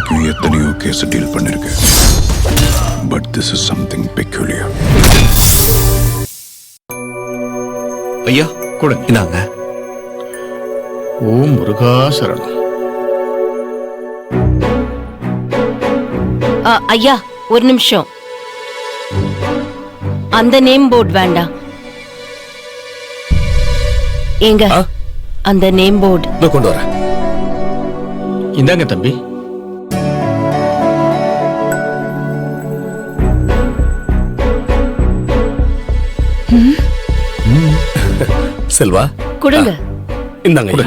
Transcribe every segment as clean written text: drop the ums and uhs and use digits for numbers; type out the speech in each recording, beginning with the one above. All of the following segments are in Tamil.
வரைக்கும் எத்தனையோ கேஸ் டீல் பண்ணிருக்கேன். But this is something peculiar. ஐயா கூட இந்தாங்க. ஓம் முருகா சரணம். ஐயா ஒரு நிமிஷம். அந்த நேம் போர்டு வேண்டாம். எங்க அந்த நேம் போர்டு கொண்டு வரேன். இந்தாங்க தம்பி. செல்வா கொடுங்க. இந்தாங்க.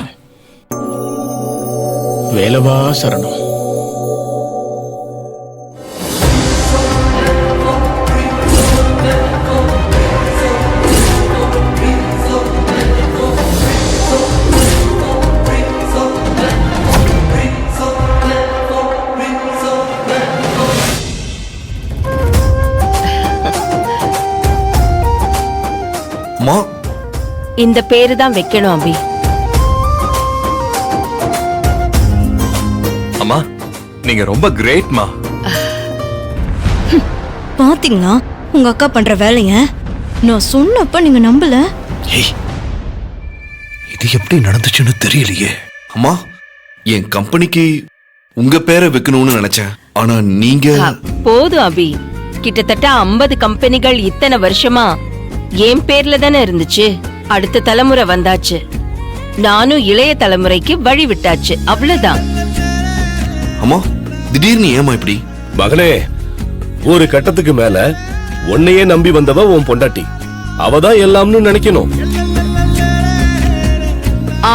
வேலவா சரணம். இந்த பேரு தான் வைக்கணும் அபி. அம்மா நீங்க ரொம்ப கிரேட்மா. பாத்தீங்களா உங்க அக்கா பண்ற வேலைய? நான் சொன்னப்ப நீங்க நம்பல. இது எப்படி நடந்துச்சுன்னு தெரியலையே. அம்மா என் கம்பெனிக்கு உங்க பேரை வைக்கணும்னு நினைச்சேன். ஆனா நீங்க போதும் அபி. கிட்டத்தட்ட 50 கம்பெனிகள் இத்தனை வருஷமா என் பேர்ல தானே இருந்துச்சு. அடுத்த தலைமுறை வந்தாச்சு. நானும் இளைய தலைமுறைக்கு வழி விட்டாச்சு. அவ்வளவுதான். அம்மா திடீர்னு ஏமா இப்படி? மகனே, ஒரு கட்டத்துக்கு மேல உன்னையே நம்பி வந்தவ உன் பொண்டாட்டி. அவதான் எல்லாம்னு நினைக்கணும்.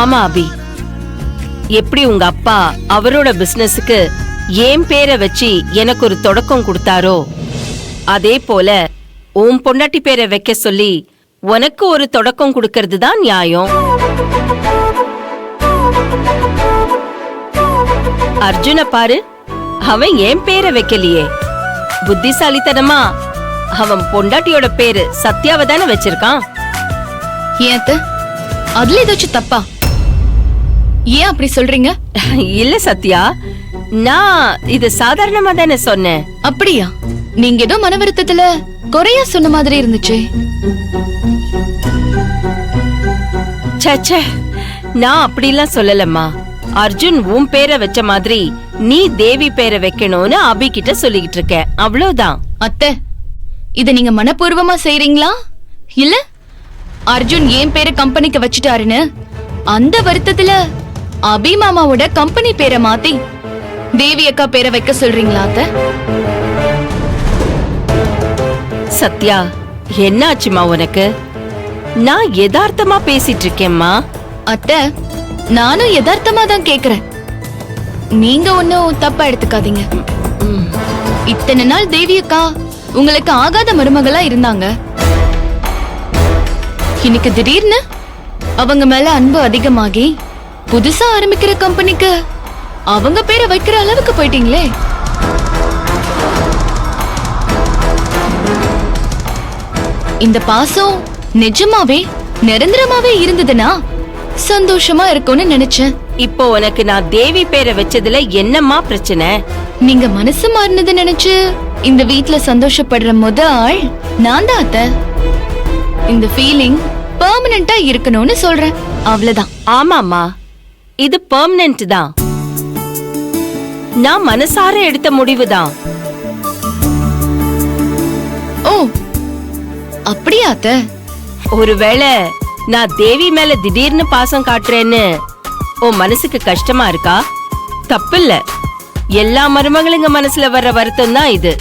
ஆமா அபி. எப்படி உங்க அப்பா அவரோட பிசினஸுக்கு என் பேரை வச்சு எனக்கு ஒரு தொடக்கம் கொடுத்தாரோ, அதே போல உன் பொண்டாட்டி பேரை வைக்க சொல்லி உனக்கு ஒரு தொடக்கம் கொடுக்கிறது தான் நியாயம். அர்ஜுன பாரு, அவன் என் பேரை வைக்கலையே. புத்திசாலித்தனமா அவன் பொண்டாட்டியோட பேரு சத்யாவை தானே வச்சிருக்கான். ஏன் அதுல ஏதாச்சும் தப்பா? ஏன் அப்படி சொல்றீங்க? இல்ல சத்யா, நான் இது சாதாரணமா தானே சொன்னேன். அப்படியா? நீங்க ஏதோ மன வருத்தத்துல குறையா சொன்ன மாதிரி இருந்துச்சு. சே, நான் அப்படிலாம் சொல்லலம்மா. அர்ஜுன் உன் பேரை வச்ச மாதிரி நீ தேவி பேரை வைக்கணும்னு அபி கிட்ட சொல்லிக்கிட்டு இருக்க. அவ்வளவுதான். அத்தை, இத நீங்க மனப்பூர்வமா செய்றீங்களா இல்ல அர்ஜுன் ஏன் பேரை கம்பெனிக்கு வச்சுட்டாருன்னு அந்த வருத்தத்துல அபி மாமாவோட கம்பெனி பேரை மாத்தி தேவி அக்கா பேரை வைக்க சொல்றீங்களா அத்தை? சத்யா, என்னாச்சுமா உனக்கு? நான் யதார்த்தமா பேசிட்டு இருக்கேம்மா. அத்தை, நானும் யதார்த்தமா தான் கேக்குறேன். நீங்க ஒன்னும் தப்பா எடுத்துக்காதீங்க. இத்தனை நாள் தேவி அக்கா உங்களுக்கு ஆகாத மருமகளா இருந்தாங்க. இன்னைக்கு திடீர்னு அவங்க மேல அன்பு அதிகமாகி புதுசா ஆரம்பிக்கிற கம்பெனிக்கு அவங்க பேரை வைக்கிற அளவுக்கு போயிட்டீங்களே. இந்த பாசம் நிஜமாவே நிரந்தரமாவே இருந்ததுன்னா சந்தோஷமா இருக்கும்னு நினைச்சேன். இப்போ உனக்கு நான் தேவி பேரை வச்சதுல என்னம்மா பிரச்சனை? நீங்க மனசு மாறினது நினைச்சு இந்த வீட்ல சந்தோஷப்படுற முத ஆள் நான் தான் அத்தை. இந்த ஃபீலிங் பெர்மனண்டா இருக்கணும்னு சொல்றேன். அவ்வளவுதான். ஆமாமா, இது பெர்மனன்ட் தான். நான் மனசார எடுத்த முடிவுதான். ஓ அப்படியா அத்தை? ஒருவேளை நான் தேவி மேல திடீர்னு பாசம் காட்டுறேன்னு உன் மனசுக்கு கஷ்டமா இருக்கா? தப்பில்ல. எல்லா மருமகளுங்க மனசுல வர்ற வருத்தம் தான் இது.